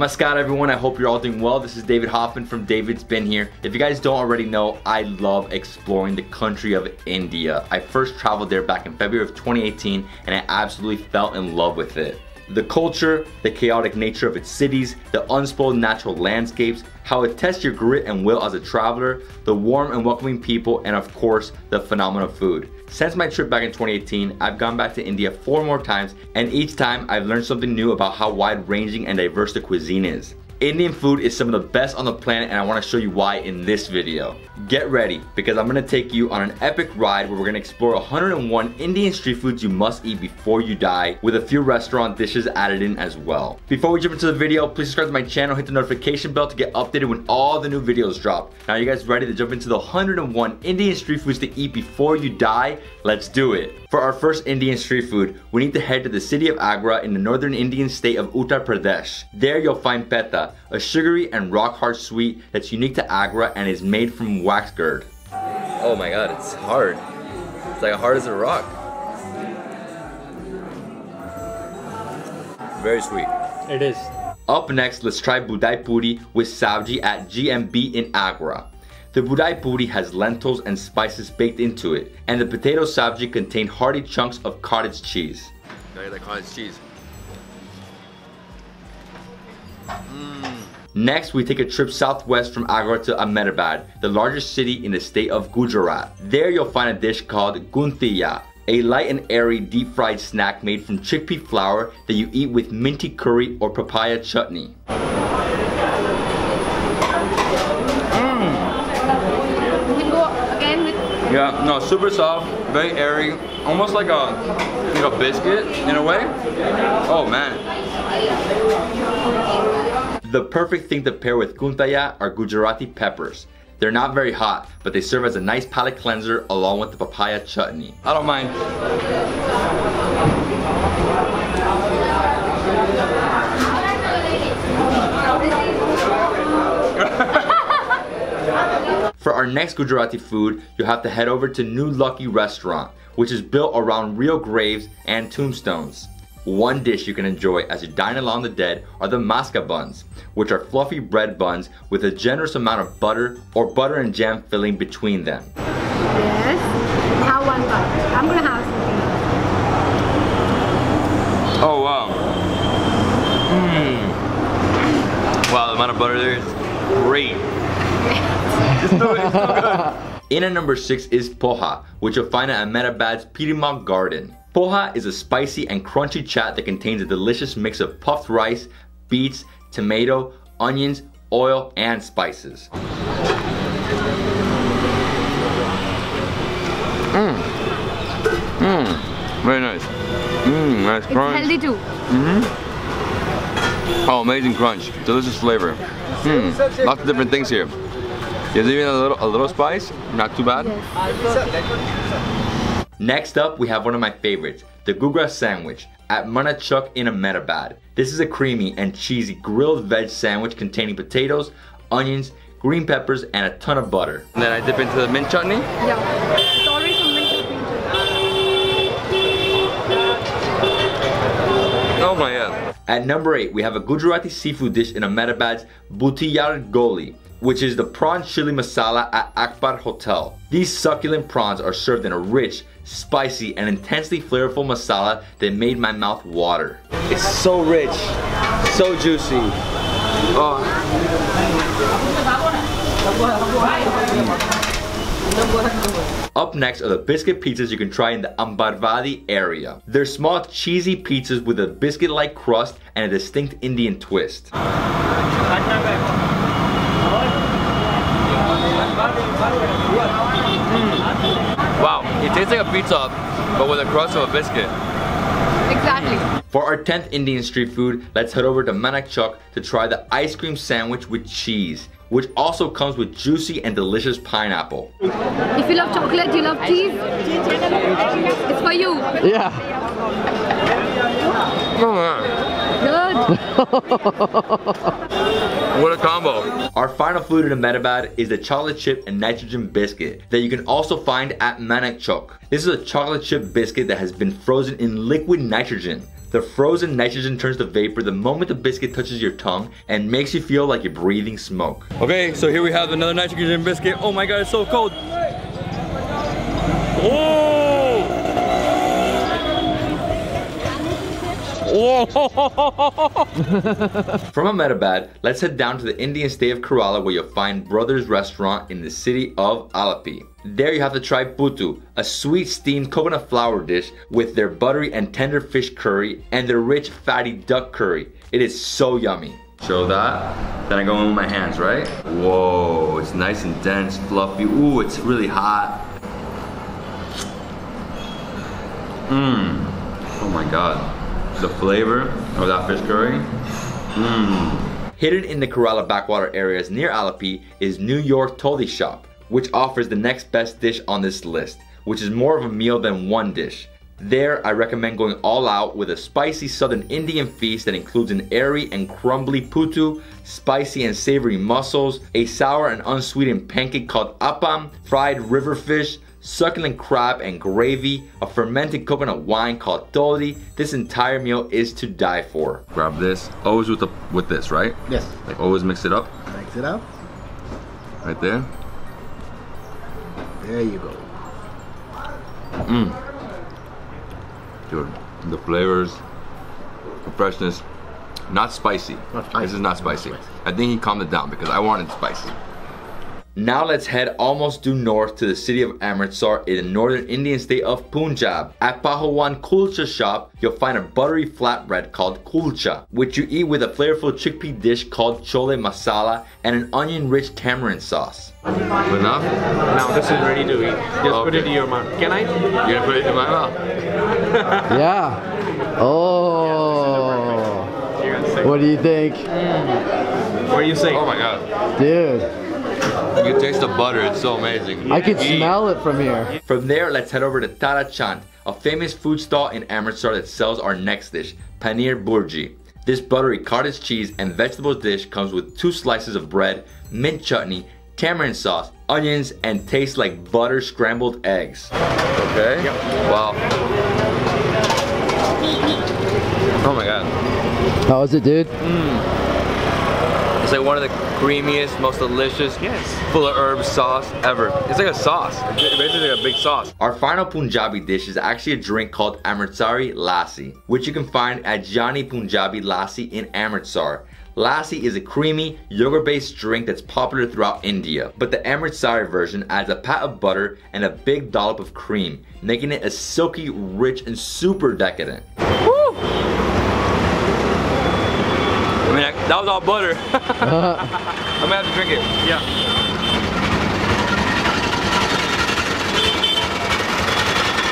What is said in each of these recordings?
Namaskar everyone, I hope you're all doing well. This is David Hoffman from David's Been Here. If you guys don't already know, I love exploring the country of India. I first traveled there back in February of 2018 and I absolutely fell in love with it. The culture, the chaotic nature of its cities, the unspoiled natural landscapes, how it tests your grit and will as a traveler, the warm and welcoming people, and of course, the phenomenal food. Since my trip back in 2018, I've gone back to India 4 more times, and each time I've learned something new about how wide-ranging and diverse the cuisine is. Indian food is some of the best on the planet and I want to show you why in this video. Get ready, because I'm going to take you on an epic ride where we're going to explore 101 Indian street foods you must eat before you die, with a few restaurant dishes added in as well. Before we jump into the video, please subscribe to my channel, hit the notification bell to get updated when all the new videos drop. Now you guys ready to jump into the 101 Indian street foods to eat before you die? Let's do it. For our first Indian street food, we need to head to the city of Agra in the northern Indian state of Uttar Pradesh. There you'll find Petha, a sugary and rock-hard sweet that's unique to Agra and is made from wax gourd. Oh my god, it's hard. It's like hard as a rock. Very sweet. It is. Up next, let's try Bedai Puri with Sabji at GMB in Agra. The Bedai Puri has lentils and spices baked into it, and the potato sabji contain hearty chunks of cottage cheese. I like cottage cheese. Next, we take a trip southwest from Agra to Ahmedabad, the largest city in the state of Gujarat. There you'll find a dish called Ganthiya, a light and airy deep fried snack made from chickpea flour that you eat with minty curry or papaya chutney. Yeah, no, super soft, very airy, almost like a biscuit in a way. Oh man. The perfect thing to pair with Ganthiya are Gujarati Peppers. They're not very hot, but they serve as a nice palate cleanser along with the papaya chutney. I don't mind. For our next Gujarati food, you'll have to head over to New Lucky Restaurant, which is built around real graves and tombstones. One dish you can enjoy as you dine along the dead are the Maska Buns, which are fluffy bread buns with a generous amount of butter or butter and jam filling between them. Yes, have one bun. I'm gonna have something. Oh wow. Wow, the amount of butter there is great. It's so good. In at number 6 is Poha, which you'll find at Ahmedabad's Pirimal Garden. Poha is a spicy and crunchy chat that contains a delicious mix of puffed rice, beets, tomato, onions, oil, and spices. Very nice. Nice crunch. It's healthy too. Oh, amazing crunch. Delicious flavor. Lots of different things here. There's even a little spice, not too bad. Yes. Next up, we have one of my favorites, the Ghughra Sandwich at Manachuk in Ahmedabad. This is a creamy and cheesy grilled veg sandwich containing potatoes, onions, green peppers, and a ton of butter. And then I dip into the mint chutney. Yeah. It's already some mint chutney. Oh my god. At number 8, we have a Gujarati seafood dish in Ahmedabad's Butiyar Goli, which is the prawn chili masala at Akbar Hotel. These succulent prawns are served in a rich, spicy, and intensely flavorful masala that made my mouth water. It's so rich, so juicy. Oh. Up next are the biscuit pizzas you can try in the Amritsari area. They're small, cheesy pizzas with a biscuit-like crust and a distinct Indian twist. Wow, it tastes like a pizza, but with a crust of a biscuit. Exactly. For our 10th Indian street food, let's head over to Manachuk to try the ice cream sandwich with cheese, which also comes with juicy and delicious pineapple. If you love chocolate, you love cheese, it's for you. Yeah. Oh man. Good. What a combo. Our final food in Ahmedabad is the chocolate chip and nitrogen biscuit that you can also find at Manachuk. This is a chocolate chip biscuit that has been frozen in liquid nitrogen. The frozen nitrogen turns to vapor the moment the biscuit touches your tongue and makes you feel like you're breathing smoke. Okay, so here we have another nitrogen biscuit. Oh my god, it's so cold. Oh! From Ahmedabad, let's head down to the Indian state of Kerala where you'll find Brothers Restaurant in the city of ALLEPPEY. There you have to try Puttu, a sweet steamed coconut flour dish with their buttery and tender fish curry and their rich fatty duck curry. It is so yummy. Show that. Then I go in with my hands, right? Whoa, it's nice and dense, fluffy. Ooh, it's really hot. Oh my god. The flavor of that fish curry. Hidden in the Kerala backwater areas near ALLEPPEY is New York Toddy shop, which offers the next best dish on this list, which is more of a meal than one dish. There, I recommend going all out with a spicy southern Indian feast that includes an airy and crumbly puttu, spicy and savory mussels, a sour and unsweetened pancake called appam, fried river fish, succulent crab and gravy, a fermented coconut wine called Toddy. This entire meal is to die for. Grab this. Always with this, right? Yes. Like always mix it up. Mix it up. Right there. There you go. Dude, the flavors, the freshness, not spicy. This is not spicy. I think he calmed it down because I wanted spicy. Now let's head almost due north to the city of Amritsar in the northern Indian state of Punjab. At Pahawan Kulcha shop, you'll find a buttery flatbread called Kulcha, which you eat with a flavorful chickpea dish called Chole Masala and an onion-rich tamarind sauce. Enough? Now this is ready to eat. Just put it in your mouth. Can I? You're gonna put it in my mouth? Yeah. Oh. What do you think? What do you say? Oh my god. Dude. You can taste the butter, it's so amazing. I can smell it from here. From there, let's head over to THATTE, a famous food stall in Amritsar that sells our next dish, Paneer Bhurji. This buttery cottage cheese and vegetables dish comes with 2 slices of bread, mint chutney, tamarind sauce, onions, and tastes like butter scrambled eggs. Okay? Yep. Wow. Oh my god. How is it, dude? It's like one of the creamiest, most delicious, full of herbs sauce ever. It's like a sauce. It's basically a big sauce. Our final Punjabi dish is actually a drink called Amritsari Lassi, which you can find at Johnny Punjabi Lassi in Amritsar. Lassi is a creamy, yogurt-based drink that's popular throughout India, but the Amritsari version adds a pat of butter and a big dollop of cream, making it a silky, rich, and super decadent. Woo! I mean, that was all butter. I'm gonna have to drink it. Yeah.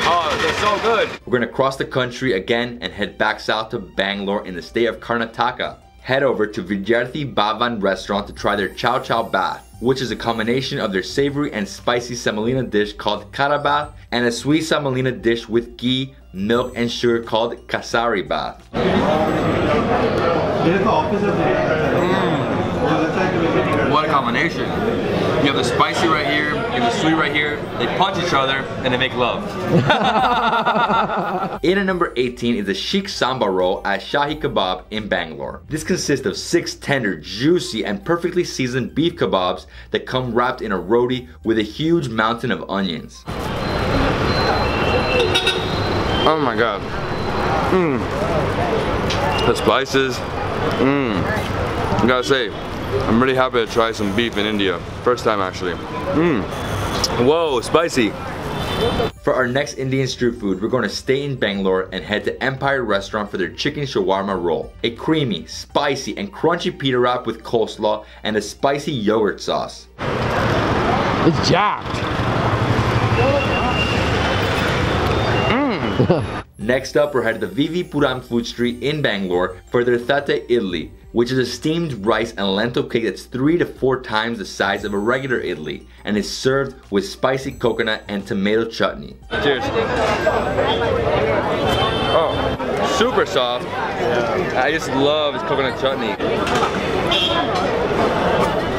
Oh, they're so good. We're gonna cross the country again and head back south to Bangalore in the state of Karnataka. Head over to Gujarati Peppers restaurant to try their Chow Chow bath, which is a combination of their savory and spicy semolina dish called kara bath and a sweet semolina dish with ghee, milk, and sugar called kasari bath. What a combination. You have the spicy right here, you have the sweet right here, they punch each other, and they make love. In at number 18 is the Sheikh Samba roll at Shahi Kebab in Bangalore. This consists of 6 tender, juicy, and perfectly seasoned beef kebabs that come wrapped in a roti with a huge mountain of onions. Oh my god. The spices. I gotta say, I'm really happy to try some beef in India. First time actually. Whoa, spicy. For our next Indian street food, we're going to stay in Bangalore and head to Empire Restaurant for their chicken shawarma roll. A creamy, spicy, and crunchy pita wrap with coleslaw and a spicy yogurt sauce. It's jacked. Next up, we're headed to VV Puram Food Street in Bangalore for their THATTE idli, which is a steamed rice and lentil cake that's 3 to 4 times the size of a regular idli and is served with spicy coconut and tomato chutney. Cheers. Oh, super soft. I just love this coconut chutney.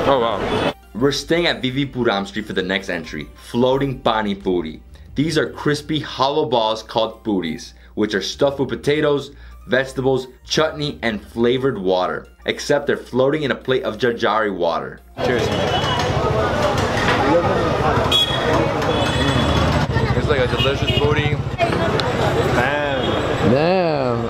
Oh wow. We're staying at VV Puram Street for the next entry, floating Pani Puri. These are crispy hollow balls called puris, which are stuffed with potatoes, vegetables, chutney, and flavored water. Except they're floating in a plate of jajari water. Cheers. It's like a delicious booty. Damn.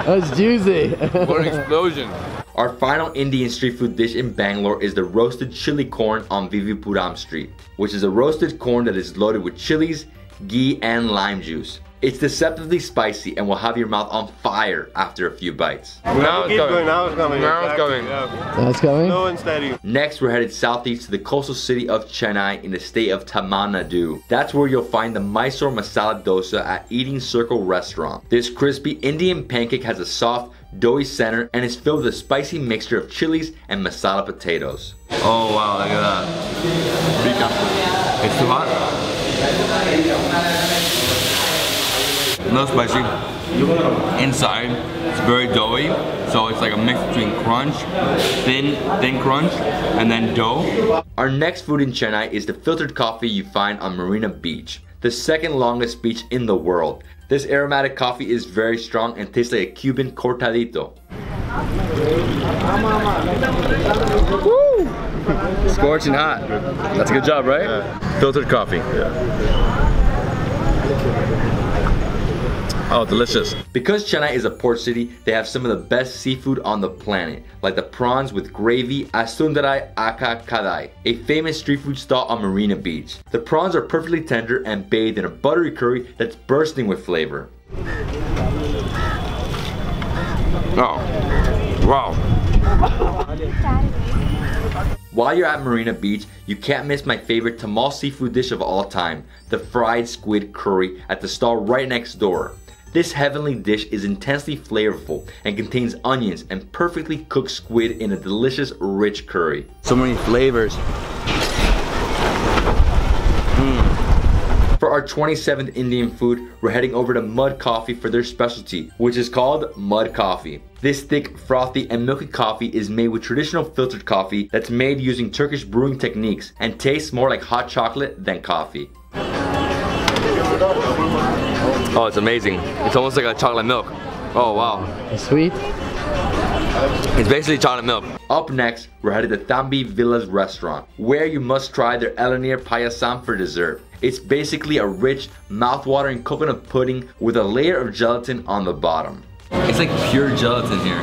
That's juicy. What an explosion. Our final Indian street food dish in Bangalore is the roasted chili corn on Vivipuram Street, which is a roasted corn that is loaded with chilies, ghee, and lime juice. It's deceptively spicy and will have your mouth on fire after a few bites. Now it's coming. Now it's coming. Now it's coming. That's coming? Slow and steady. Next, we're headed southeast to the coastal city of Chennai in the state of Tamil Nadu. That's where you'll find the MYSORE Masala Dosa at Eating Circle restaurant. This crispy Indian pancake has a soft, doughy center and is filled with a spicy mixture of chilies and masala potatoes. Oh wow, look at that. It's too hot? No spicy. Inside, it's very doughy, so it's like a mix between crunch, thin crunch, and then dough. Our next food in Chennai is the filtered coffee you find on Marina Beach, the second longest beach in the world. This aromatic coffee is very strong and tastes like a Cuban cortadito. Woo! Scorching hot. That's a good job, right? Yeah. Filtered coffee. Yeah. Oh, delicious. Because Chennai is a port city, they have some of the best seafood on the planet, like the prawns with gravy, Asundarai Aka Kadai, a famous street food stall on Marina Beach. The prawns are perfectly tender and bathed in a buttery curry that's bursting with flavor. Oh, wow. While you're at Marina Beach, you can't miss my favorite Tamil seafood dish of all time, the fried squid curry at the stall right next door. This heavenly dish is intensely flavorful and contains onions and perfectly cooked squid in a delicious, rich curry. So many flavors. For our 27th Indian food, we're heading over to Mud Coffee for their specialty, which is called Mud Coffee. This thick, frothy, and milky coffee is made with traditional filtered coffee that's made using Turkish brewing techniques and tastes more like hot chocolate than coffee. Oh, it's amazing. It's almost like a chocolate milk. Oh, wow. It's sweet? It's basically chocolate milk. Up next, we're headed to Thambi Villa's restaurant, where you must try their Elanir Payasam for dessert. It's basically a rich, mouth-watering coconut pudding with a layer of gelatin on the bottom. It's like pure gelatin here.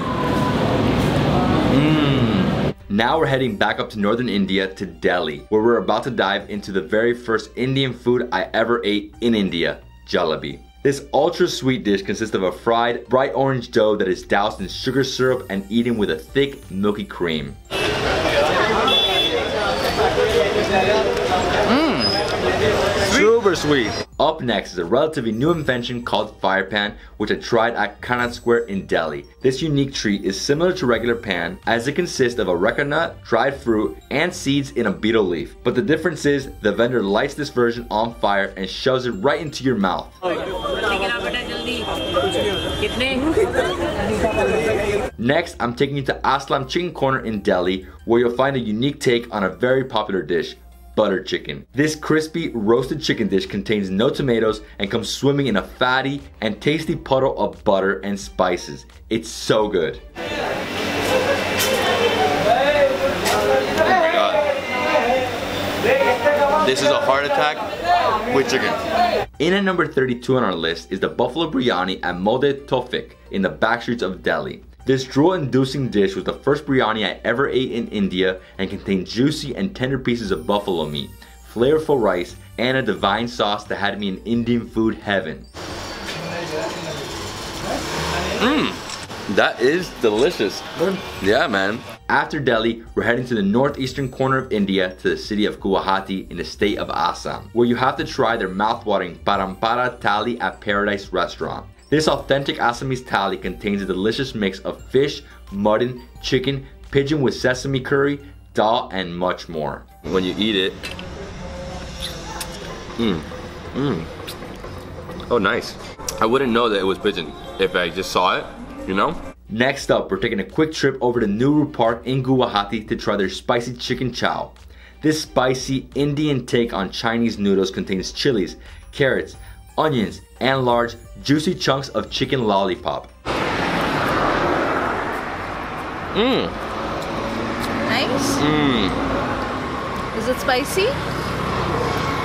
Now we're heading back up to northern India to Delhi, where we're about to dive into the very first Indian food I ever ate in India, jalebi. This ultra sweet dish consists of a fried, bright orange dough that is doused in sugar syrup and eaten with a thick, milky cream. Super sweet. Up next is a relatively new invention called fire pan, which I tried at Connaught Square in Delhi. This unique treat is similar to regular pan, as it consists of a reca nut, dried fruit, and seeds in a betel leaf. But the difference is, the vendor lights this version on fire and shoves it right into your mouth. Next, I'm taking you to Aslam Chicken Corner in Delhi, where you'll find a unique take on a very popular dish, butter chicken. This crispy roasted chicken dish contains no tomatoes and comes swimming in a fatty and tasty puddle of butter and spices. It's so good. Oh my god. This is a heart attack with chicken. In at number 32 on our list is the buffalo biryani at Mode Tofik in the backstreets of Delhi. This drool-inducing dish was the first biryani I ever ate in India and contained juicy and tender pieces of buffalo meat, flavorful rice, and a divine sauce that had me in Indian food heaven. That is delicious. Yeah, man. After Delhi, we're heading to the northeastern corner of India to the city of Guwahati in the state of Assam, where you have to try their mouth-watering Parampara Thali at Paradise restaurant. This authentic Assamese thali contains a delicious mix of fish, mutton, chicken, pigeon with sesame curry, dal, and much more. When you eat it, oh nice. I wouldn't know that it was pigeon if I just saw it, you know? Next up, we're taking a quick trip over to Nehru Park in Guwahati to try their spicy chicken chow. This spicy Indian take on Chinese noodles contains chilies, carrots, onions, and large, juicy chunks of chicken lollipop. Mmm. Nice. Mmm. Is it spicy?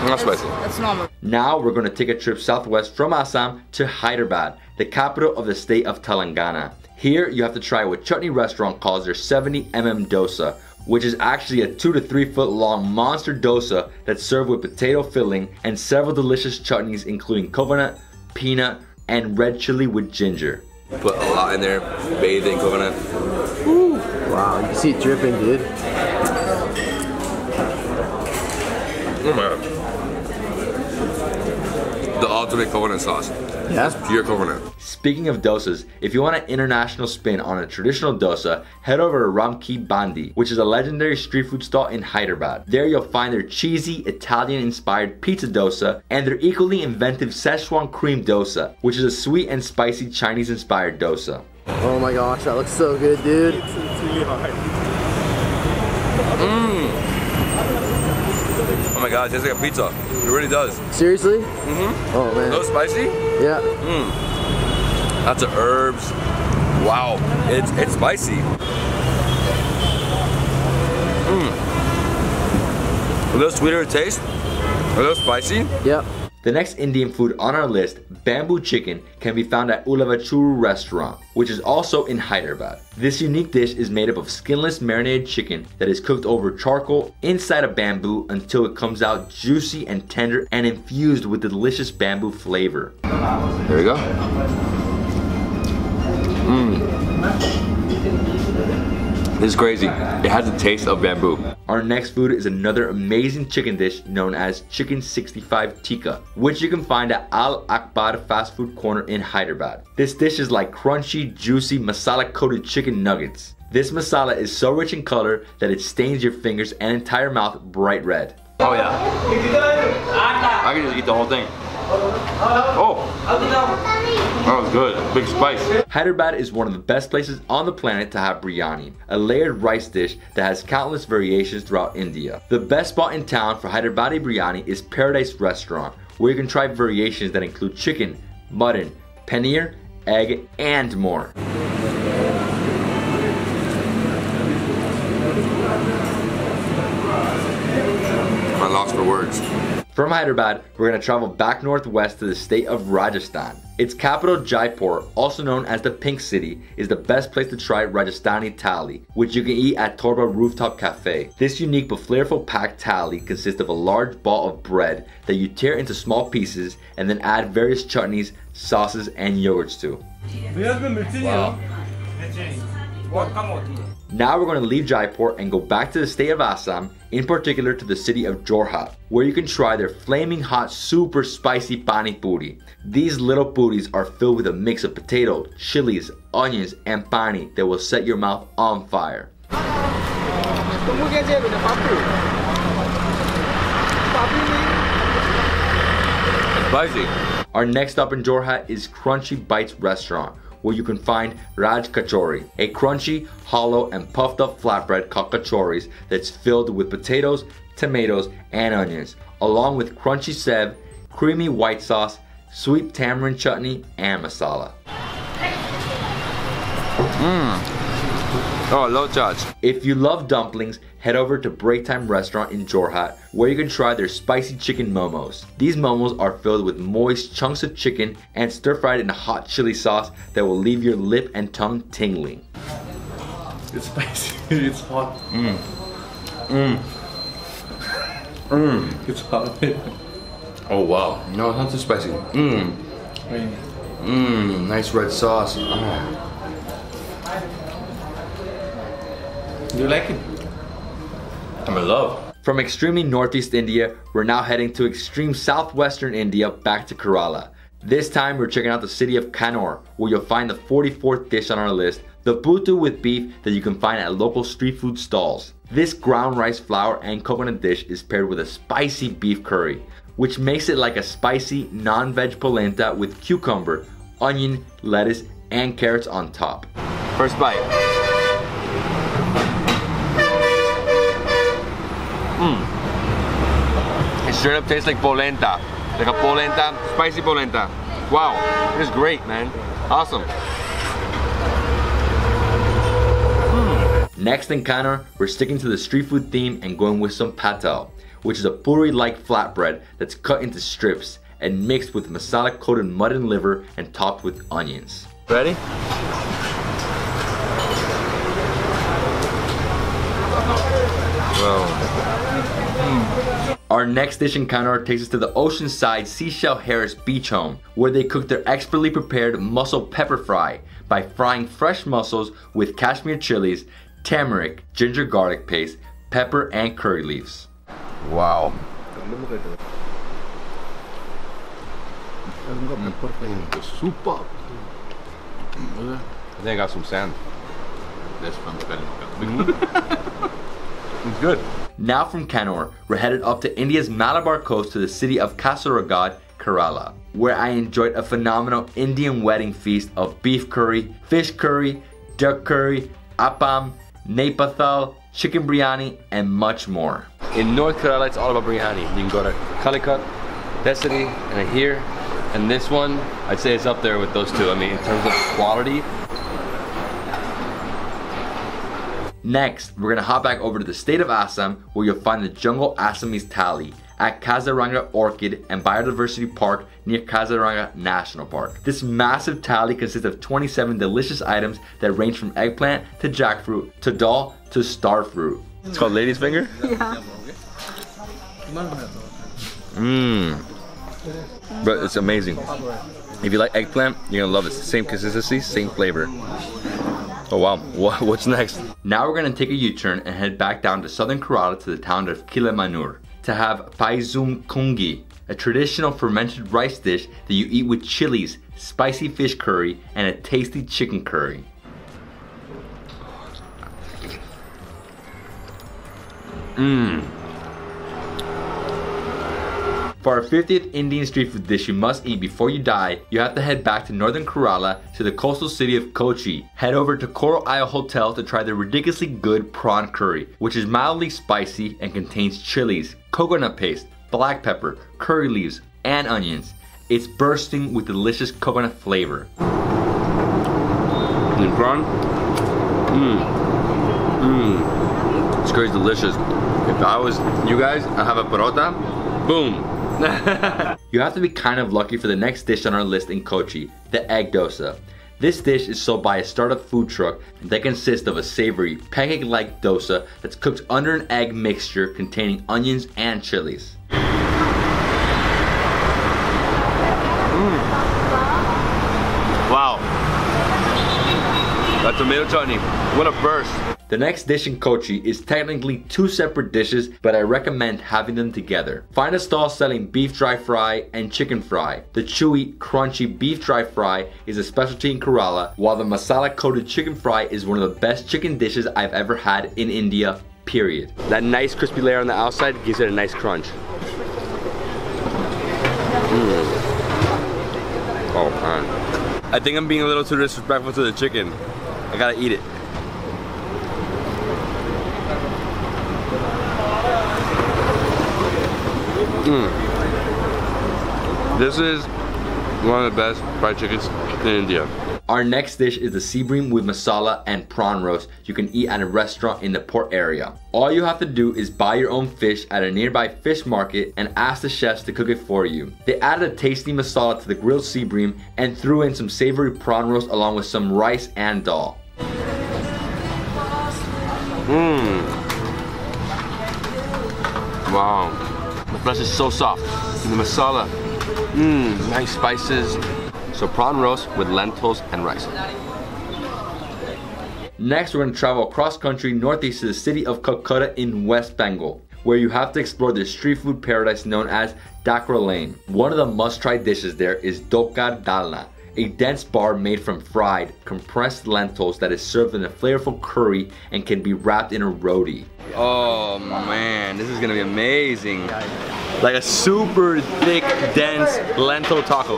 Not spicy. It's normal. Now we're going to take a trip southwest from Assam to Hyderabad, the capital of the state of Telangana. Here you have to try what chutney restaurant calls their 70mm dosa, which is actually a 2 to 3 foot long monster dosa that's served with potato filling and several delicious chutneys including coconut, peanut, and red chili with ginger. Put a lot in there, bathed in coconut. Woo. Wow, you can see it dripping, dude. Oh my god. The ultimate coconut sauce. Yeah. Pure coconut. Speaking of dosas, if you want an international spin on a traditional dosa, head over to Ramki Bandi, which is a legendary street food stall in Hyderabad. There you'll find their cheesy, Italian-inspired pizza dosa and their equally inventive Szechuan cream dosa, which is a sweet and spicy Chinese-inspired dosa. Oh my gosh, that looks so good, dude. It's really hard. Mmm. Oh my god, it tastes like a pizza. It really does. Seriously? Mm-hmm. Oh man. A little spicy? Yeah. Mmm. Lots of herbs. Wow, it's spicy. Mmm. A little sweeter taste. A little spicy. Yep. The next Indian food on our list, bamboo chicken, can be found at Ulavachuru restaurant, which is also in Hyderabad. This unique dish is made up of skinless marinated chicken that is cooked over charcoal inside a bamboo until it comes out juicy and tender and infused with the delicious bamboo flavor. There we go. Mmm. This is crazy. It has the taste of bamboo. Our next food is another amazing chicken dish known as chicken 65 tikka, which you can find at Al-Akbar fast food corner in Hyderabad. This dish is like crunchy, juicy, masala coated chicken nuggets. This masala is so rich in color that it stains your fingers and entire mouth bright red. Oh yeah. I can just eat the whole thing. Oh, that was good. Big spice. Hyderabad is one of the best places on the planet to have biryani, a layered rice dish that has countless variations throughout India. The best spot in town for Hyderabadi biryani is Paradise Restaurant, where you can try variations that include chicken, mutton, paneer, egg, and more. I'm lost for words. From Hyderabad, we're going to travel back northwest to the state of Rajasthan. Its capital, Jaipur, also known as the Pink City, is the best place to try Rajasthani thali, which you can eat at Torba Rooftop Cafe. This unique but flavorful packed thali consists of a large ball of bread that you tear into small pieces and then add various chutneys, sauces, and yogurts to. Wow. Now we're going to leave Jaipur and go back to the state of Assam, in particular to the city of Jorhat, where you can try their flaming hot, super spicy Pani Puri. These little puris are filled with a mix of potato, chilies, onions, and pani that will set your mouth on fire. Spicy. Our next stop in Jorhat is Crunchy Bites Restaurant, where you can find Raj Kachori, a crunchy, hollow, and puffed up flatbread called kachoris that's filled with potatoes, tomatoes, and onions, along with crunchy sev, creamy white sauce, sweet tamarind chutney, and masala. Mmm. Oh, I love chach. If you love dumplings, head over to Break Time Restaurant in Jorhat, where you can try their spicy chicken momos. These momos are filled with moist chunks of chicken and stir-fried in a hot chili sauce that will leave your lip and tongue tingling. It's spicy. It's hot. Mmm. Mmm. Mmm. It's hot. Oh wow. No, it's not too spicy. Mmm. Mmm. Nice red sauce. Oh. Do you like it? I'm in love. From extremely northeast India, we're now heading to extreme southwestern India back to Kerala. This time we're checking out the city of Kannur, where you'll find the 44th dish on our list, the Puttu with beef that you can find at local street food stalls. This ground rice flour and coconut dish is paired with a spicy beef curry, which makes it like a spicy non-veg polenta with cucumber, onion, lettuce, and carrots on top. First bite. Mmm. It straight up tastes like polenta. Like a polenta, spicy polenta. Wow, this is great, man. Awesome. Next in Kannur, we're sticking to the street food theme and going with some Petha, which is a Puri-like flatbread that's cut into strips and mixed with masala-coated mutton liver and topped with onions. Ready? Whoa. Our next dish in Kannur takes us to the oceanside Seashell Harris beach home, where they cook their expertly prepared mussel pepper fry by frying fresh mussels with Kashmir chilies, turmeric, ginger garlic paste, pepper, and curry leaves. Wow. Super. I think I got some sand. That's from It's good. Now from Kannur, we're headed up to India's Malabar coast to the city of Kasaragod, Kerala, where I enjoyed a phenomenal Indian wedding feast of beef curry, fish curry, duck curry, appam, nepathal, chicken biryani, and much more. In North Kerala, it's all about biryani. You can go to Calicut, that city, and here. And this one, I'd say it's up there with those two. I mean, in terms of quality. Next, we're gonna hop back over to the state of Assam, where you'll find the Jungle Assamese Thali at Kaziranga Orchid and Biodiversity Park near Kaziranga National Park. This massive thali consists of 27 delicious items that range from eggplant to jackfruit to dal to starfruit. It's called lady's finger? Yeah. Mmm. But it's amazing. If you like eggplant, you're gonna love it. Same consistency, same flavor. Oh wow, what's next? Now we're gonna take a U-turn and head back down to southern Kerala to the town of Kilemanur to have paisum kungi, a traditional fermented rice dish that you eat with chilies, spicy fish curry, and a tasty chicken curry. Mmm. For our 50th Indian street food dish you must eat before you die, you have to head back to northern Kerala to the coastal city of Kochi. Head over to Coral Isle Hotel to try the ridiculously good prawn curry, which is mildly spicy and contains chilies, coconut paste, black pepper, curry leaves, and onions. It's bursting with delicious coconut flavor. And prawn? Mmm. Mmm. This curry's delicious. If I was you guys, I'd have a parota. Boom. You have to be kind of lucky for the next dish on our list in Kochi, the egg dosa. This dish is sold by a startup food truck that consists of a savory, pancake-like dosa that's cooked under an egg mixture containing onions and chilies. Wow. That tomato chutney, what a burst. The next dish in Kochi is technically two separate dishes, but I recommend having them together. Find a stall selling beef dry fry and chicken fry. The chewy, crunchy beef dry fry is a specialty in Kerala, while the masala coated chicken fry is one of the best chicken dishes I've ever had in India, period. That nice crispy layer on the outside gives it a nice crunch. Oh man. I think I'm being a little too disrespectful to the chicken. I gotta eat it. This is one of the best fried chickens in India. Our next dish is the sea bream with masala and prawn roast you can eat at a restaurant in the port area. All you have to do is buy your own fish at a nearby fish market and ask the chefs to cook it for you. They added a tasty masala to the grilled sea bream and threw in some savory prawn roast along with some rice and dal. Wow. The flesh is so soft. And the masala. Nice spices. So prawn roast with lentils and rice. Next, we're going to travel across country northeast to the city of Kolkata in West Bengal, where you have to explore the street food paradise known as Dakra Lane. One of the must-try dishes there is dokar dalna, a dense bar made from fried, compressed lentils that is served in a flavorful curry and can be wrapped in a roti. Oh man, this is gonna be amazing. Like a super thick, dense lentil taco.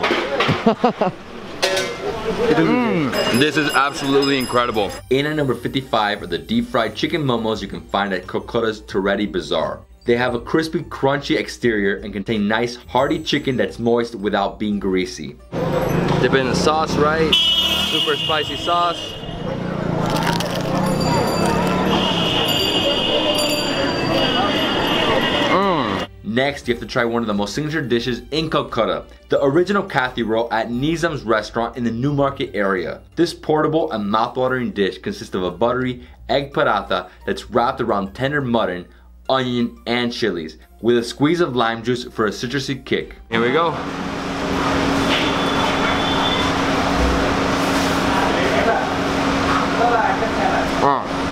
This is absolutely incredible. In at number 55 are the deep fried chicken momos you can find at Kolkata's Toretti Bazaar. They have a crispy, crunchy exterior and contain nice, hearty chicken that's moist without being greasy. Dip it in the sauce, right? Super spicy sauce. Next, you have to try one of the most signature dishes in Calcutta, the original Kathi roll at Nizam's restaurant in the Newmarket area. This portable and mouth-watering dish consists of a buttery egg paratha that's wrapped around tender mutton, onion, and chilies, with a squeeze of lime juice for a citrusy kick. Here we go.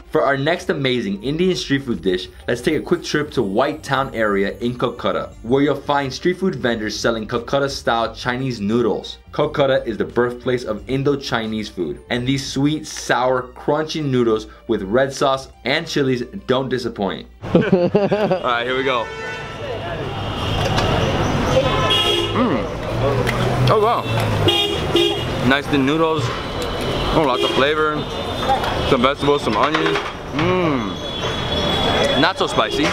For our next amazing Indian street food dish, let's take a quick trip to White Town area in Kolkata, where you'll find street food vendors selling Kolkata-style Chinese noodles. Kolkata is the birthplace of Indo-Chinese food, and these sweet, sour, crunchy noodles with red sauce and chilies don't disappoint. Alright, here we go. Oh wow. Nice thin noodles. Oh, lots of flavor. Some vegetables, some onions. Not so spicy.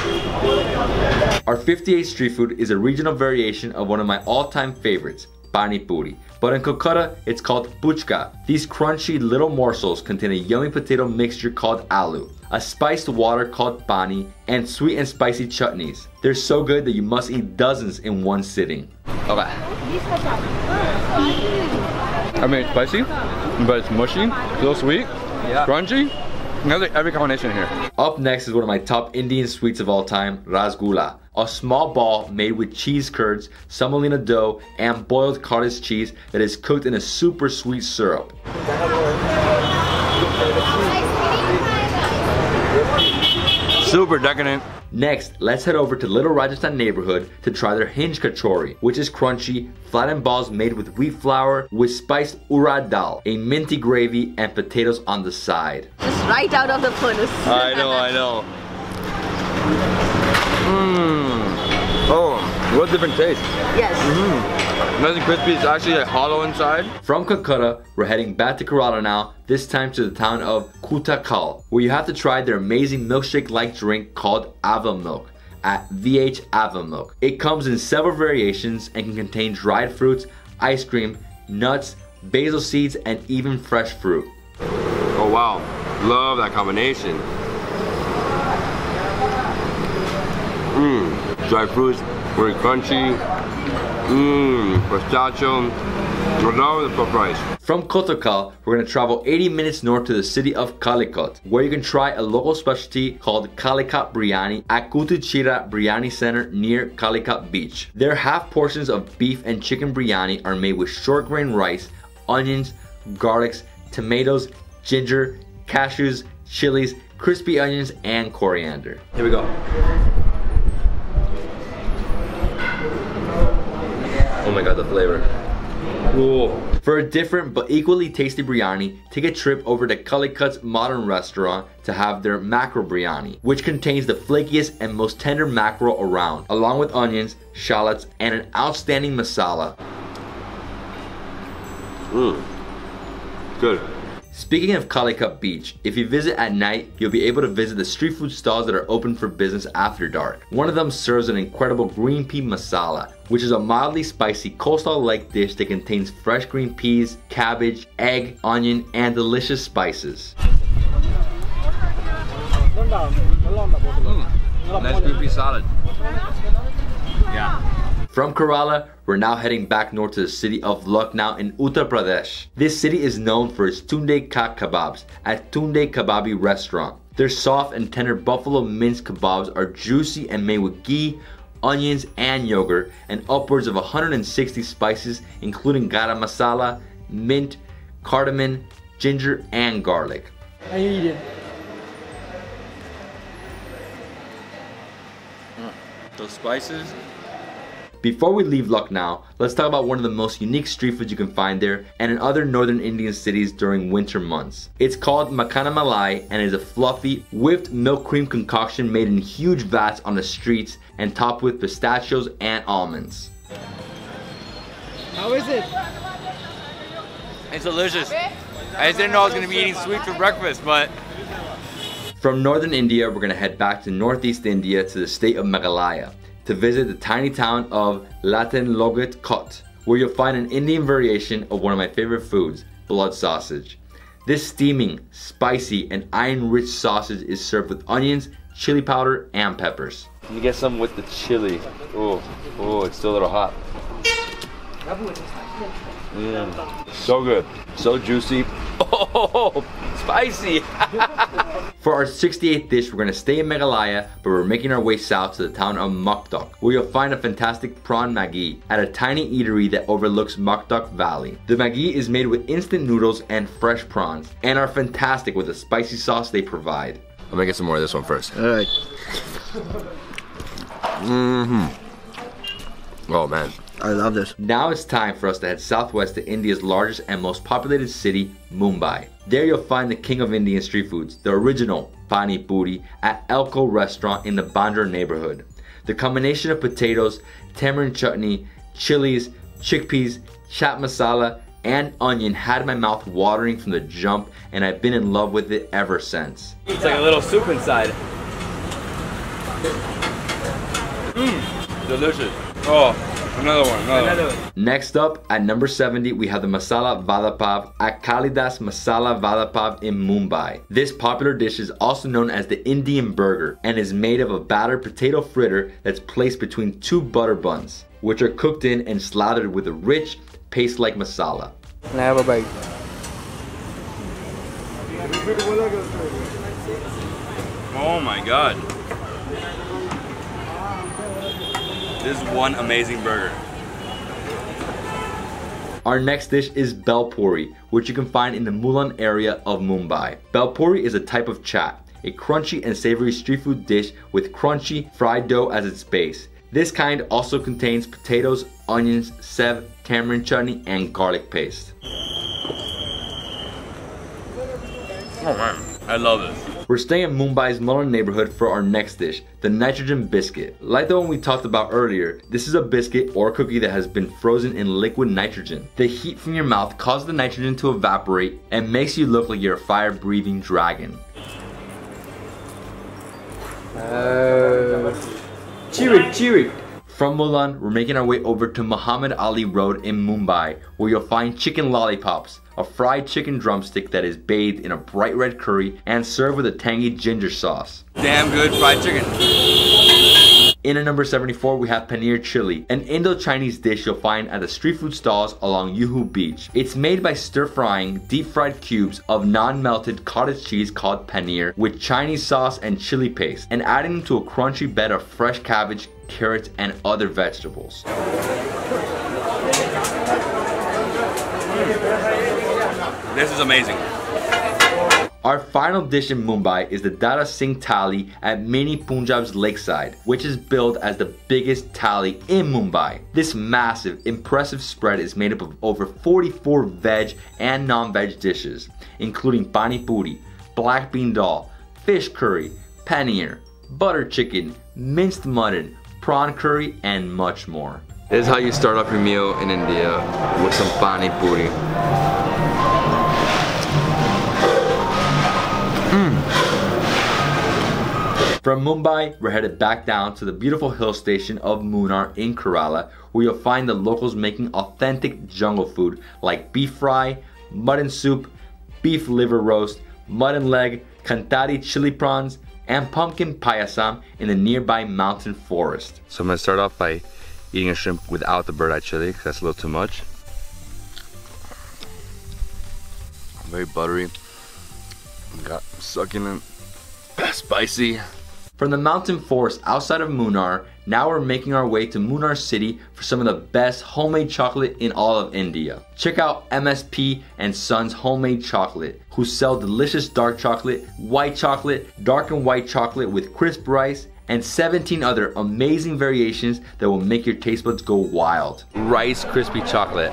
Our 58th street food is a regional variation of one of my all-time favorites, Pani Puri. But in Kolkata, it's called puchka. These crunchy little morsels contain a yummy potato mixture called aloo, a spiced water called pani, and sweet and spicy chutneys. They're so good that you must eat dozens in one sitting. Okay. I mean, it's spicy, but it's mushy, a little sweet, crunchy. There's like every combination here. Up next is one of my top Indian sweets of all time, rasgulla. A small ball made with cheese curds, semolina dough, and boiled cottage cheese that is cooked in a super sweet syrup. Super decadent. Next, let's head over to Little Rajasthan neighborhood to try their hinge kachori, which is crunchy, flattened balls made with wheat flour with spiced urad dal, a minty gravy, and potatoes on the side. Just right out of the furnace. I know, I know. Oh, what a different taste. Yes. Nice and crispy, it's actually like hollow inside. From Calcutta, we're heading back to Kerala now, this time to the town of Kuttakal, where you have to try their amazing milkshake-like drink called Ava Milk at VH Ava Milk. It comes in several variations and can contain dried fruits, ice cream, nuts, basil seeds, and even fresh fruit. Oh wow, love that combination. Dried fruits, very crunchy. Pistachio. The price. From Kottakal, we're going to travel 80 minutes north to the city of Calicut, where you can try a local specialty called Calicut Biryani at Kutuchira Biryani Center near Calicut Beach. Their half portions of beef and chicken biryani are made with short grain rice, onions, garlics, tomatoes, ginger, cashews, chilies, crispy onions, and coriander. Here we go. Oh my god, the flavor. Ooh. For a different but equally tasty biryani, take a trip over to Calicut's modern restaurant to have their mackerel biryani, which contains the flakiest and most tender mackerel around, along with onions, shallots, and an outstanding masala. Good. Speaking of Calicut Beach, if you visit at night, you'll be able to visit the street food stalls that are open for business after dark. One of them serves an incredible green pea masala, which is a mildly spicy coleslaw-like dish that contains fresh green peas, cabbage, egg, onion, and delicious spices. Nice green pea salad. Yeah. From Kerala, we're now heading back north to the city of Lucknow in Uttar Pradesh. This city is known for its Tunde Ka kebabs at Tunde Kebabi restaurant. Their soft and tender buffalo mince kebabs are juicy and made with ghee, onions, and yogurt, and upwards of 160 spices including garam masala, mint, cardamom, ginger, and garlic. I eat it. Those spices. Before we leave Lucknow, let's talk about one of the most unique street foods you can find there and in other northern Indian cities during winter months. It's called Makhana Malai and is a fluffy, whipped milk cream concoction made in huge vats on the streets and topped with pistachios and almonds. How is it? It's delicious. I just didn't know I was going to be eating sweet for breakfast, but From northern India, we're gonna head back to northeast India to the state of Meghalaya to visit the tiny town of Logat Kot, where you'll find an Indian variation of one of my favorite foods, blood sausage. This steaming, spicy, and iron-rich sausage is served with onions, chili powder, and peppers. You get some with the chili. Oh, it's still a little hot. So good, so juicy. Oh, spicy. For our 68th dish, we're gonna stay in Meghalaya, but we're making our way south to the town of Mukdok, where you'll find a fantastic prawn Maggi at a tiny eatery that overlooks Mukdok Valley. The Maggi is made with instant noodles and fresh prawns, and are fantastic with the spicy sauce they provide. I'm gonna get some more of this one first. All right. Oh man. I love this. Now it's time for us to head southwest to India's largest and most populated city, Mumbai. There you'll find the king of Indian street foods, the original Pani Puri, at Elko restaurant in the Bandra neighborhood. The combination of potatoes, tamarind chutney, chilies, chickpeas, chaat masala, and onion had my mouth watering from the jump, and I've been in love with it ever since. It's like a little soup inside. Delicious. Oh, another one. Next up, at number 70, we have the Masala Vada Pav at Kalidas Masala Vada Pav in Mumbai. This popular dish is also known as the Indian burger and is made of a battered potato fritter that's placed between two butter buns, which are cooked in and slathered with a rich, paste-like masala. Can I have a bite? Oh my god. This is one amazing burger. Our next dish is Bel Puri, which you can find in the Mulund area of Mumbai. Bel Puri is a type of chaat, a crunchy and savory street food dish with crunchy fried dough as its base. This kind also contains potatoes, onions, sev, tamarind chutney, and garlic paste. Oh man, I love this. We're staying in Mumbai's Mulund neighborhood for our next dish, the nitrogen biscuit. Like the one we talked about earlier, this is a biscuit or cookie that has been frozen in liquid nitrogen. The heat from your mouth causes the nitrogen to evaporate and makes you look like you're a fire-breathing dragon. Chew it. From Mulund, we're making our way over to Muhammad Ali Road in Mumbai, where you'll find chicken lollipops, a fried chicken drumstick that is bathed in a bright red curry and served with a tangy ginger sauce. Damn good fried chicken. In at number 74, we have paneer chili, an Indo-Chinese dish you'll find at the street food stalls along Yuhu Beach. It's made by stir-frying deep-fried cubes of non-melted cottage cheese called paneer with Chinese sauce and chili paste, and adding them to a crunchy bed of fresh cabbage, carrots, and other vegetables. This is amazing. Our final dish in Mumbai is the Dada Singh Thali at Mini Punjab's Lakeside, which is billed as the biggest thali in Mumbai. This massive, impressive spread is made up of over 44 veg and non-veg dishes, including pani puri, black bean dal, fish curry, paneer, butter chicken, minced mutton, prawn curry, and much more. This is how you start off your meal in India, with some pani puri. From Mumbai, we're headed back down to the beautiful hill station of Munnar in Kerala, where you'll find the locals making authentic jungle food like beef fry, mutton soup, beef liver roast, mutton leg, kantari chili prawns, and pumpkin payasam in the nearby mountain forest. So I'm gonna start off by eating a shrimp without the bird eye chili, because that's a little too much. Very buttery. Got succulent, spicy. From the mountain forest outside of Munnar, now we're making our way to Munnar city for some of the best homemade chocolate in all of India. Check out MSP and Sons Homemade Chocolate, who sell delicious dark chocolate, dark and white chocolate with crisp rice, and 17 other amazing variations that will make your taste buds go wild. Rice crispy chocolate.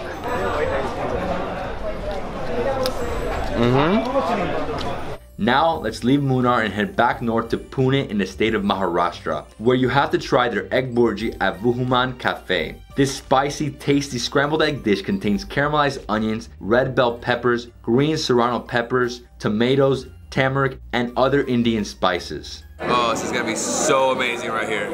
Now let's leave Munnar and head back north to Pune in the state of Maharashtra, where you have to try their egg bhurji at Vuhuman Cafe. This spicy, tasty scrambled egg dish contains caramelized onions, red bell peppers, green serrano peppers, tomatoes, turmeric, and other Indian spices. Oh, this is gonna be so amazing right here.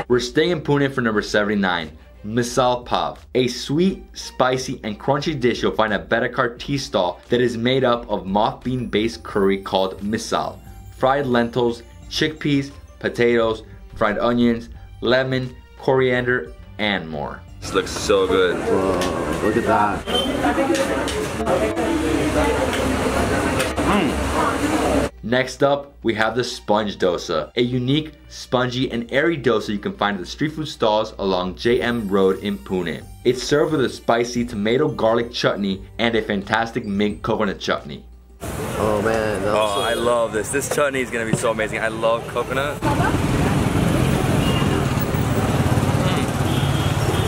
We're staying in Pune for number 79. Misal Pav, a sweet, spicy, and crunchy dish you'll find at Bedai tea stall that is made up of moth bean based curry called misal, fried lentils, chickpeas, potatoes, fried onions, lemon, coriander, and more. This looks so good. Whoa, look at that. Next up, we have the sponge dosa, a unique, spongy, and airy dosa you can find at the street food stalls along JM Road in Pune. It's served with a spicy tomato garlic chutney and a fantastic mint coconut chutney. Oh man, that Oh, I love this. This chutney is gonna be so amazing. I love coconut.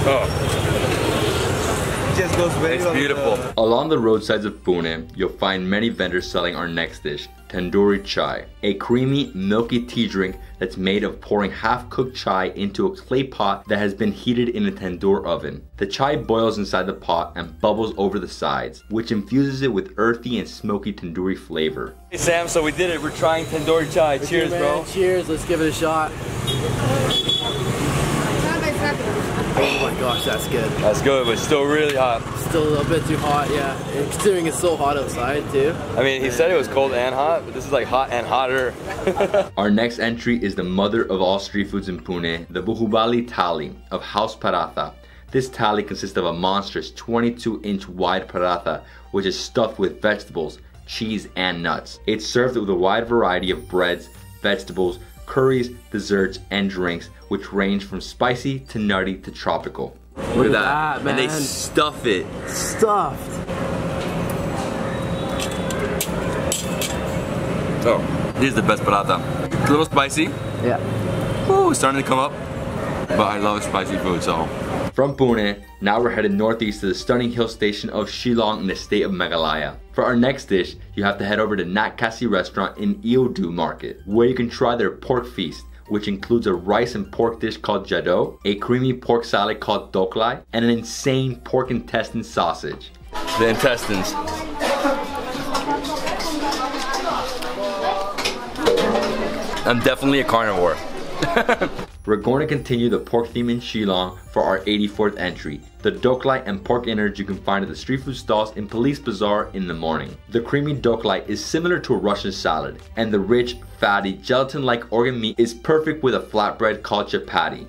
Oh. Just goes very It's beautiful. Along the roadsides of Pune, you'll find many vendors selling our next dish, tandoori chai, a creamy, milky tea drink that's made of pouring half-cooked chai into a clay pot that has been heated in a tandoor oven. The chai boils inside the pot and bubbles over the sides, which infuses it with earthy and smoky tandoori flavor. Hey Sam, so we did it. We're trying tandoori chai. Cheers, bro. Cheers, let's give it a shot. Oh my gosh, that's good. That's good, but still really hot. Still a little bit too hot, yeah. And considering it's so hot outside too. I mean, he said it was cold and hot, but this is like hot and hotter. Our next entry is the mother of all street foods in Pune, the Bahubali Thali of House Paratha. This thali consists of a monstrous 22-inch wide paratha, which is stuffed with vegetables, cheese, and nuts. It's served with a wide variety of breads, vegetables, curries, desserts, and drinks, which range from spicy to nutty to tropical. Look at that, man. And they stuff it. Stuffed. Oh, this is the best paratha. It's a little spicy. Yeah. Ooh, it's starting to come up. But I love spicy food, so. From Pune, now we're headed northeast to the stunning hill station of Shillong in the state of Meghalaya. For our next dish, you have to head over to Nat Kasi restaurant in Eodu Market, where you can try their pork feast, which includes a rice and pork dish called jado, a creamy pork salad called doklai, and an insane pork intestine sausage. The intestines. I'm definitely a carnivore. We're going to continue the pork theme in Shillong for our 84th entry. The doklai and pork innards you can find at the street food stalls in Police Bazaar in the morning. The creamy doklai is similar to a Russian salad, and the rich, fatty, gelatin-like organ meat is perfect with a flatbread called chapati.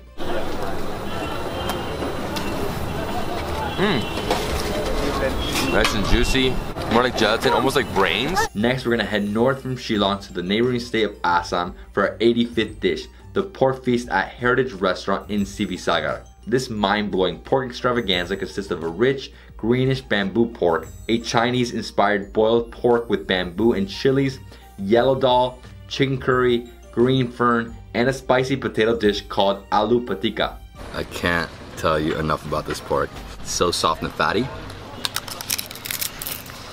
Nice and juicy. More like gelatin, almost like brains. Next, we're going to head north from Shillong to the neighboring state of Assam for our 85th dish, the pork feast at Heritage Restaurant in Sivisagar. This mind-blowing pork extravaganza consists of a rich, greenish bamboo pork, a Chinese-inspired boiled pork with bamboo and chilies, yellow dal, chicken curry, green fern, and a spicy potato dish called aloo patika. I can't tell you enough about this pork. It's so soft and fatty.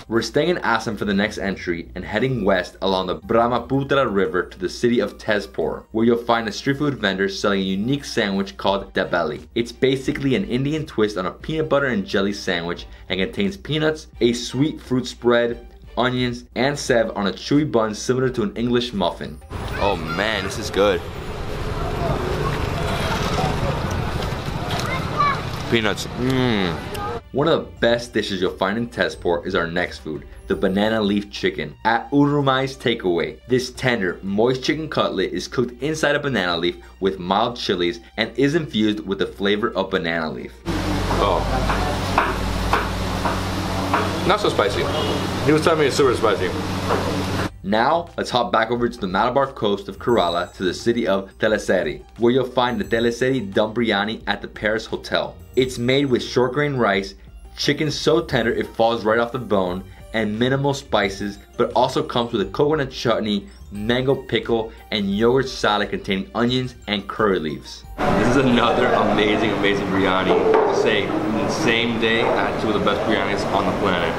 We're staying in Assam for the next entry and heading west along the Brahmaputra River to the city of Tezpur, where you'll find a street food vendor selling a unique sandwich called dabeli. It's basically an Indian twist on a peanut butter and jelly sandwich and contains peanuts, a sweet fruit spread, onions, and sev on a chewy bun similar to an English muffin. Oh man, this is good. Peanuts. One of the best dishes you'll find in Tezpur is our next food, the banana leaf chicken. At Urumai's Takeaway, this tender, moist chicken cutlet is cooked inside a banana leaf with mild chilies and is infused with the flavor of banana leaf. Oh. Not so spicy. He was telling me it's super spicy. Now, let's hop back over to the Malabar coast of Kerala to the city of Thalassery, where you'll find the Thalassery Dum Biryani at the Paris Hotel. It's made with short grain rice, chicken so tender it falls right off the bone, and minimal spices, but also comes with a coconut chutney, mango pickle, and yogurt salad containing onions and curry leaves. This is another amazing biryani. To say, in the same day, I had two of the best biryanis on the planet.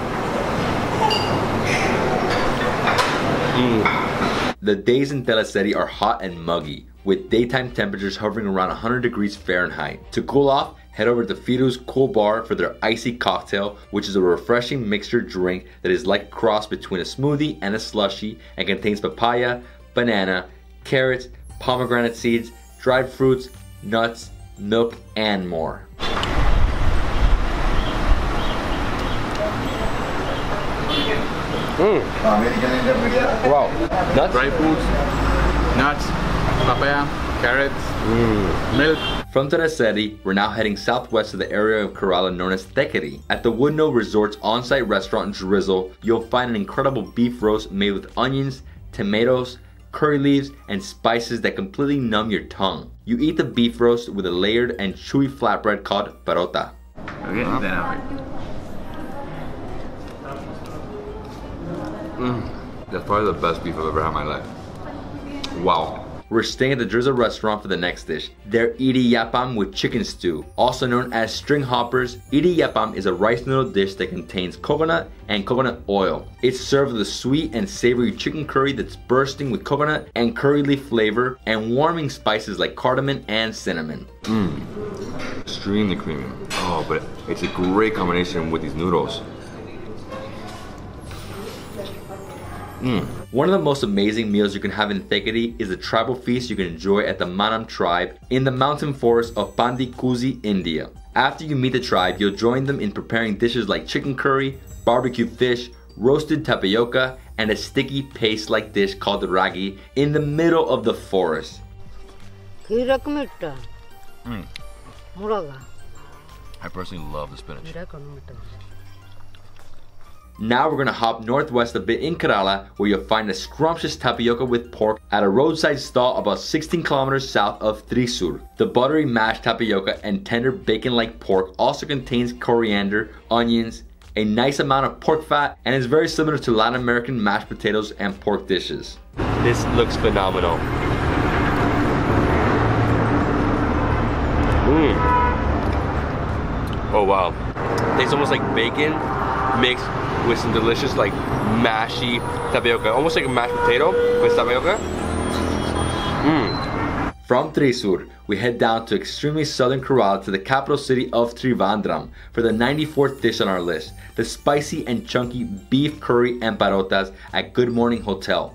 The days in Thalassery are hot and muggy, with daytime temperatures hovering around 100 degrees Fahrenheit. To cool off, head over to Firu's Cool Bar for their icy cocktail, which is a refreshing mixture drink that is like a cross between a smoothie and a slushie and contains papaya, banana, carrots, pomegranate seeds, dried fruits, nuts, milk, and more. Wow. Nuts? Dry fruits, nuts, papaya, carrots, milk. From Toddy, we're now heading southwest to the area of Kerala known as Thekkady. At the Woodno Resort's on-site restaurant Drizzle, you'll find an incredible beef roast made with onions, tomatoes, curry leaves, and spices that completely numb your tongue. You eat the beef roast with a layered and chewy flatbread called parota. That's probably the best beef I've ever had in my life. Wow. We're staying at the Drizzle restaurant for the next dish. Their idiyappam with chicken stew, also known as string hoppers. Idiyappam is a rice noodle dish that contains coconut and coconut oil. It's served with a sweet and savory chicken curry that's bursting with coconut and curry leaf flavor and warming spices like cardamom and cinnamon. Extremely creamy. Oh, but it's a great combination with these noodles. One of the most amazing meals you can have in Thekkady is the tribal feast you can enjoy at the Manam tribe in the mountain forest of Pandikuzi, India. After you meet the tribe, you'll join them in preparing dishes like chicken curry, barbecue fish, roasted tapioca, and a sticky paste-like dish called ragi in the middle of the forest. I personally love the spinach. Now we're gonna hop northwest a bit in Kerala, where you'll find a scrumptious tapioca with pork at a roadside stall about 16 kilometers south of Thrissur. The buttery mashed tapioca and tender bacon-like pork also contains coriander, onions, a nice amount of pork fat, and is very similar to Latin American mashed potatoes and pork dishes. This looks phenomenal. Oh wow. Tastes almost like bacon mixed with some delicious like mashy tapioca. Almost like a mashed potato with tapioca. From Thrissur, we head down to extremely southern Kerala to the capital city of Trivandrum for the 94th dish on our list, the spicy and chunky beef curry and parotas at Good Morning Hotel.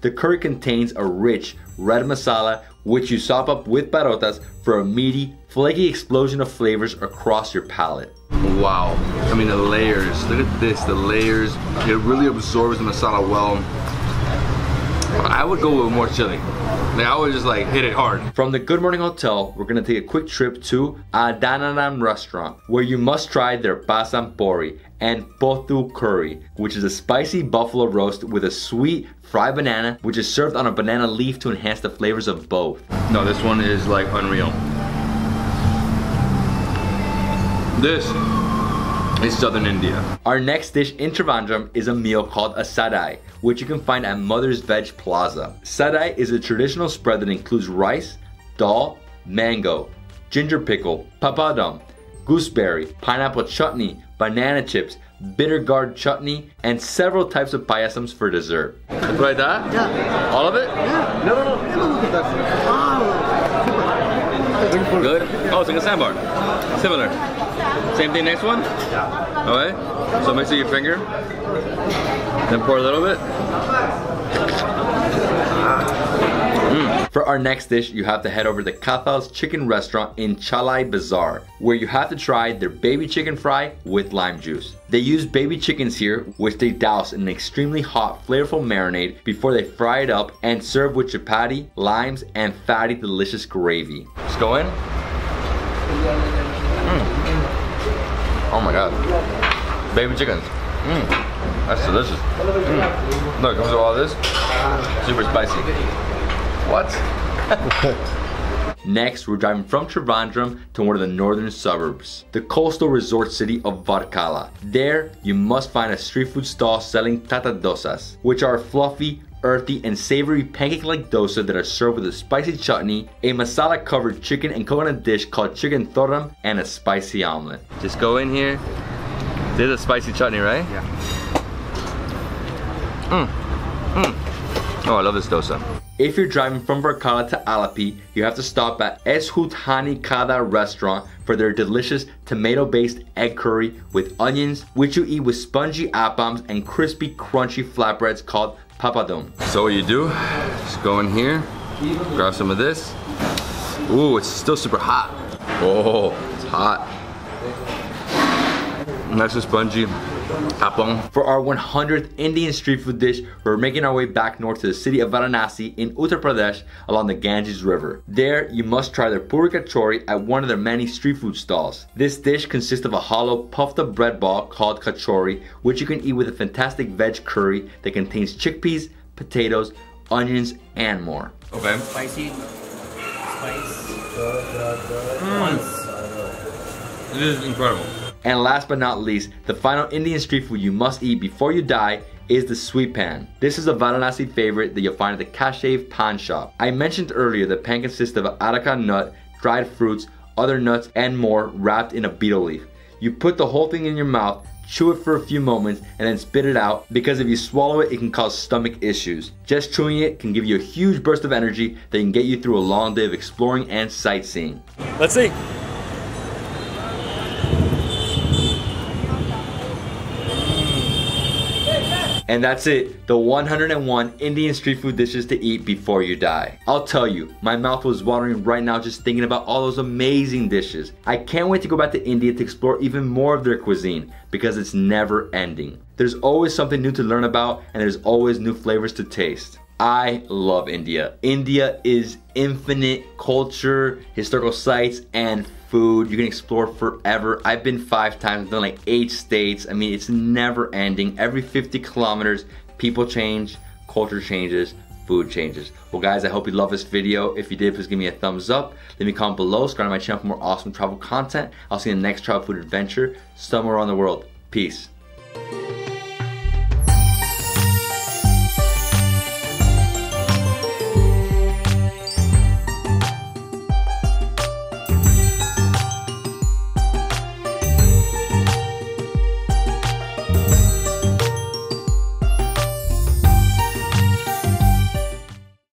The curry contains a rich red masala which you sop up with parotas for a meaty, flaky explosion of flavors across your palate. Wow. I mean the layers. Look at this, the layers. It really absorbs the masala well. I would go with more chili. Like, I would just like hit it hard. From the Good Morning Hotel, we're gonna take a quick trip to Adanaram restaurant, where you must try their basam puri and Puttu curry, which is a spicy buffalo roast with a sweet fried banana, which is served on a banana leaf to enhance the flavors of both. No, this one is like unreal. This is southern India. Our next dish in Trivandrum is a meal called a sadai, which you can find at Mother's Veg Plaza. Sadai is a traditional spread that includes rice, dal, mango, ginger pickle, papadum, gooseberry, pineapple chutney, banana chips, bitter gourd chutney, and several types of payasams for dessert. Like that? Yeah. All of it? Yeah. No. Good? Oh, it's like a sambar. Similar. Same thing next one? Yeah. Alright. So mix it your finger. Then pour a little bit. For our next dish, you have to head over to Kathal's Chicken Restaurant in Chalai Bazaar, where you have to try their baby chicken fry with lime juice. They use baby chickens here, which they douse in an extremely hot, flavorful marinade before they fry it up and serve with chapati, limes, and fatty, delicious gravy. Just go in. Oh my god. Baby chickens. That's delicious. Look, it comes with all this. Super spicy. What? Next, we're driving from Trivandrum to one of the northern suburbs, the coastal resort city of Varkala. There, you must find a street food stall selling THATTE dosas, which are fluffy, earthy, and savory pancake-like dosa that are served with a spicy chutney, a masala-covered chicken and coconut dish called chicken thoram, and a spicy omelet. Just go in here. There's a spicy chutney, right? Yeah. Oh, I love this dosa. If you're driving from Varkala to ALLEPPEY, you have to stop at Eshutani Kada restaurant for their delicious tomato-based egg curry with onions, which you eat with spongy appams and crispy crunchy flatbreads called papadum. So what you do, just go in here, grab some of this. Ooh, it's still super hot. Oh, it's hot. Nice and spongy. Appam. For our 100th Indian street food dish, we're making our way back north to the city of Varanasi in Uttar Pradesh along the Ganges River. There, you must try their Puri kachori at one of their many street food stalls. This dish consists of a hollow, puffed up bread ball called kachori, which you can eat with a fantastic veg curry that contains chickpeas, potatoes, onions, and more. Okay. Spicy. Spice. This is incredible. And last but not least, the final Indian street food you must eat before you die is the sweet pan. This is a Varanasi favorite that you'll find at the Kashev Pan Shop. I mentioned earlier the pan consists of an areca nut, dried fruits, other nuts, and more wrapped in a betel leaf. You put the whole thing in your mouth, chew it for a few moments, and then spit it out, because if you swallow it, it can cause stomach issues. Just chewing it can give you a huge burst of energy that can get you through a long day of exploring and sightseeing. Let's see. And that's it, the 101 Indian street food dishes to eat before you die. I'll tell you, my mouth was watering right now just thinking about all those amazing dishes. I can't wait to go back to India to explore even more of their cuisine, because it's never ending. There's always something new to learn about, and there's always new flavors to taste. I love India. India is infinite culture, historical sites, and food. You can explore forever. I've been 5 times, I've done like 8 states. I mean, it's never ending. Every 50 kilometers, people change, culture changes, food changes. Well guys, I hope you love this video. If you did, please give me a thumbs up. Leave me a comment below, subscribe to my channel for more awesome travel content. I'll see you in the next travel food adventure somewhere around the world. Peace.